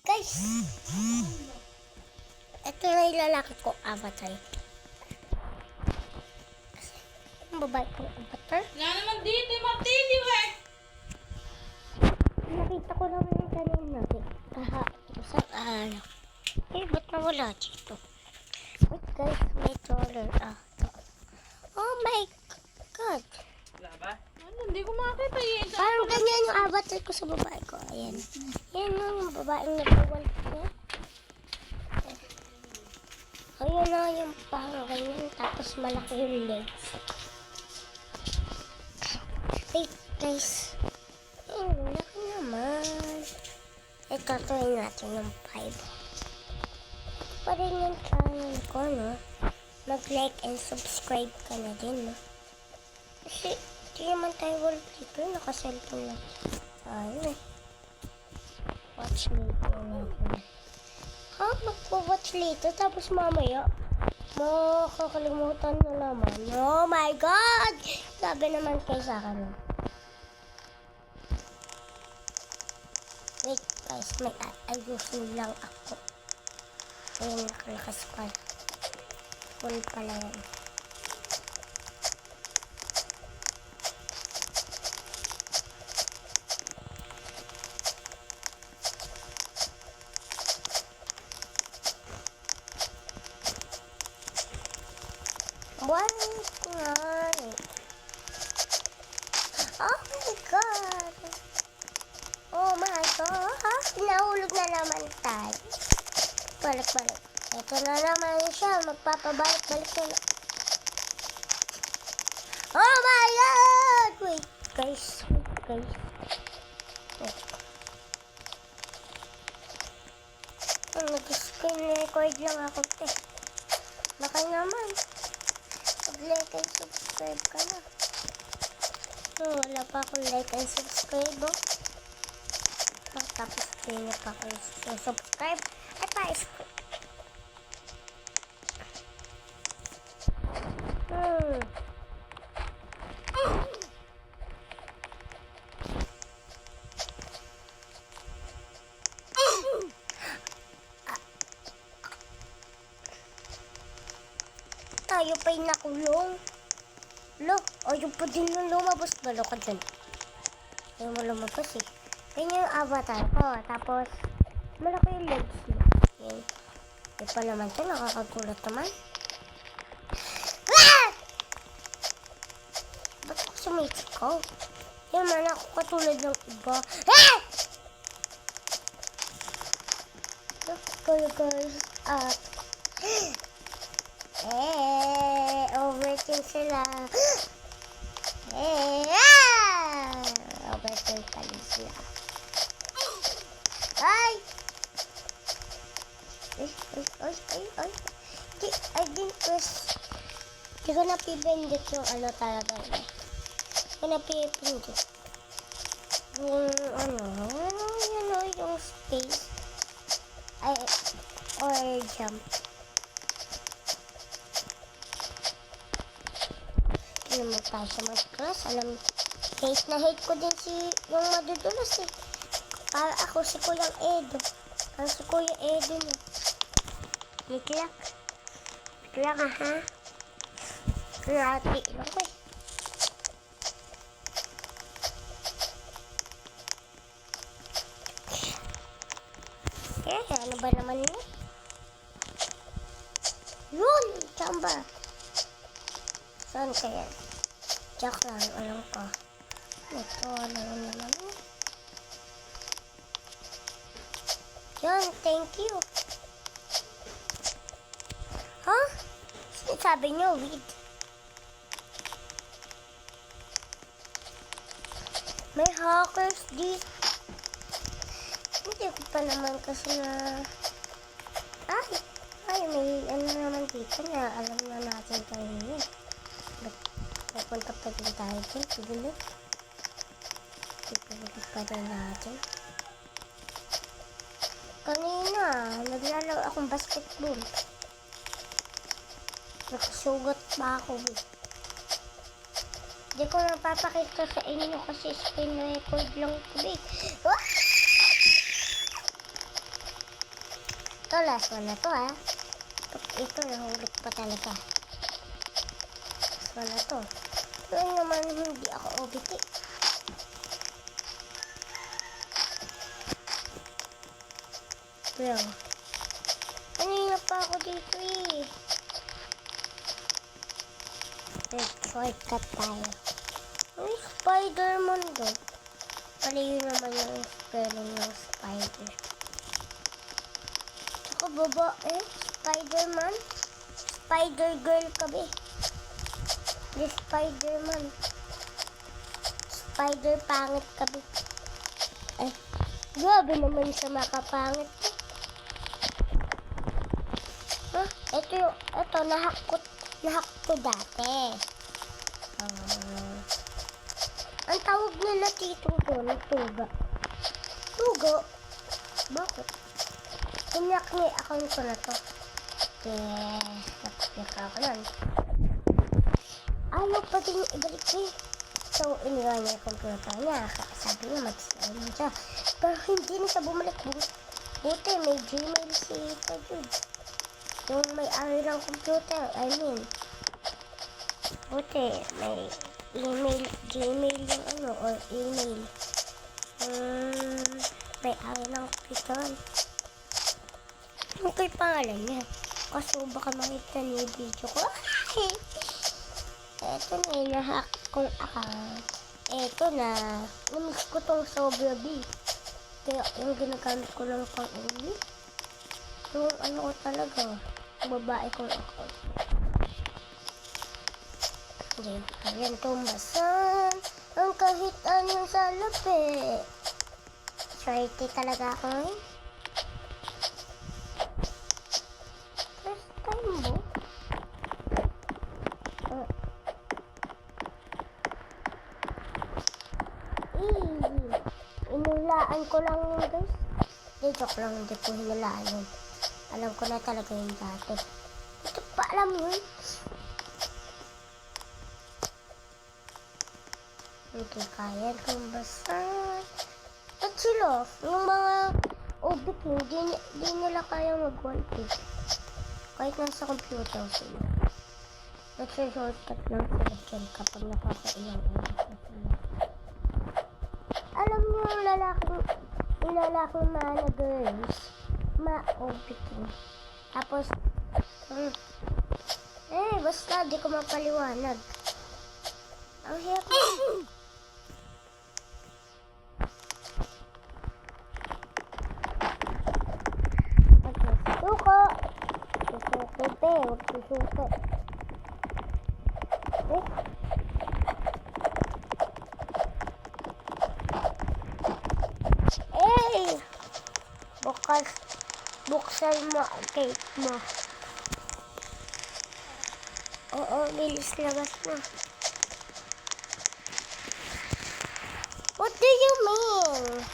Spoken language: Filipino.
Guys, ito na yung lalaki ko, avatar. Ang babae kong avatar. Nga naman dito, matiliw eh. Nakita ko naman yung kanina. Isang araw. Ba't nawala dito? Wait guys, may troller. Ito. Oh my God. Wala ba? Ano, hindi ko makakita eh. Parang ganyan yung avatar ko sa babae ko. Ayan. Yan yung babaeng nag-wall ko. Ayun na yung parang ganyan. Tapos malaki yung legs. Wait guys. Laki naman. Ito, tuloy natin yung 5. Pa rin yung channel ko, no? Mag-like and subscribe ka na din, no? Kasi, di naman tayo wallpaper. Naka-cellphone lang. Ayun eh. Watch later natin. Magpo-watch later. Tapos mamaya, makakalimutan na naman. Oh my God! Sabi naman kayo sa akin. Wait guys, may ayusin lang ako. Ayun, nakalakas pala. Full pala yan. One nga. Oh my God! Oh my God! Nahulog na naman tayo. Balik-balik. Ito na naman siya. Magpapabalik-balik na lang. Oh my God! Wait guys. Wait. Nag-screen record lang ako. Baka naman. Mag-like and subscribe ka na. Wala pa akong like and subscribe. Tapos hindi pa ako subscribe. Ay pa, tayo pa'y nakulong. Lo, ayun pa din yung lumabas. Balo ka dyan. Ayaw mo lumabas eh. Ganyan yung avatar ko. Tapos, malaki yung legs niya. Yan. Di pa naman ito. Nakakagulat naman. Ah! Ba't ako sumitsikaw? Yan man ako katulad ng iba. Ah! Guys, overthink sila. Overthink pala sila. Ay! Ay. I didn't press. Hindi ko napipindot yung ano talaga. Hindi ko napipindot. Yung space. Or jump. Hindi mo tayo sa mag-class. Alam, hate na hate ko din yung madudulas eh. Para ako si Kuyang Edo. Para si Kuya Edo na. Hiklak. Hiklak ha. Rati lang ko eh. Ano ba naman yun? Yun! Chamba! Saan kaya? Jack lang, alam ko. Ito, ano naman. Yan, thank you. Huh? Sinasabi nyo, weed. May hackers dito. Hindi ko pa naman kasi na... Ay, may ano naman dito na alam na natin kanina. Pupunta pa rin tayo dyan. Sigulot. Sigulot pa rin natin. Kanina, naglalaro akong basketball. Nakasugat pa ako. Hindi ko napapakita sa inyo kasi screen record lang ko. Ito, last one na to, ha. Ito, nahulog pa talaga. Last one na to. Pero naman, hindi ako OBT. Pero, kanina pa ako dito, eh. Shortcut tayo. May Spider-Man doon. Mali yun naman yung spelling ng spider. Tsaka babae, Spider-Man. Spider-Girl kami. The Spider-Man. Spider-pangit kami. Ay, grabe naman siya makapangit. Huh? Ito, nahak ko dati. Ang tawag nila dito doon, tuga. Tugo? Bakit? Hinyak ni account ko na to. Yes, nakapika ako nun. Ayaw pa din ibalik eh. So, iniwan niya yung computer niya. Sabi niya, mag-slime na siya. Pero hindi na siya bumalik. Buti, may Gmail si Tajud. Yung may-ari ng computer, I mean. Buti, may Gmail yung ano, or email. May-ari ng computer. Ano kay pangalan niya? Kaso baka makita niya yung video ko. Eto na, inahack kong account. Eto na, namiss ko tong Sobra B. Kaya yung ginagamit ko lang pang uwi. Yung ano ko talaga, babae kong account. Ayan, tumbasan. Ang kahit anong sa lapi. Swerte talaga ako eh. First time mo? Inulaan ko lang yun, guys. Hindi, joke lang. Hindi po hinulaan yun. Alam ko na talaga yun dati. Ito pa alam yun. Hindi kaya tumbasan. At sila, yung mga obit mo, di nila kaya mag-1-pick. Kahit nasa computer sila. Nagsa-shortcut lang sila dyan kapag nakakailang oras na sila. Alam niyo yung lalaking mga girls, ma-obit mo. Tapos, basta di ko mapaliwanag. Ang hirap mo. Magsusuko. Susuko pe, huwag susuko. Buksan mo ang cake mo. Oo, bilis labas na. What do you mean?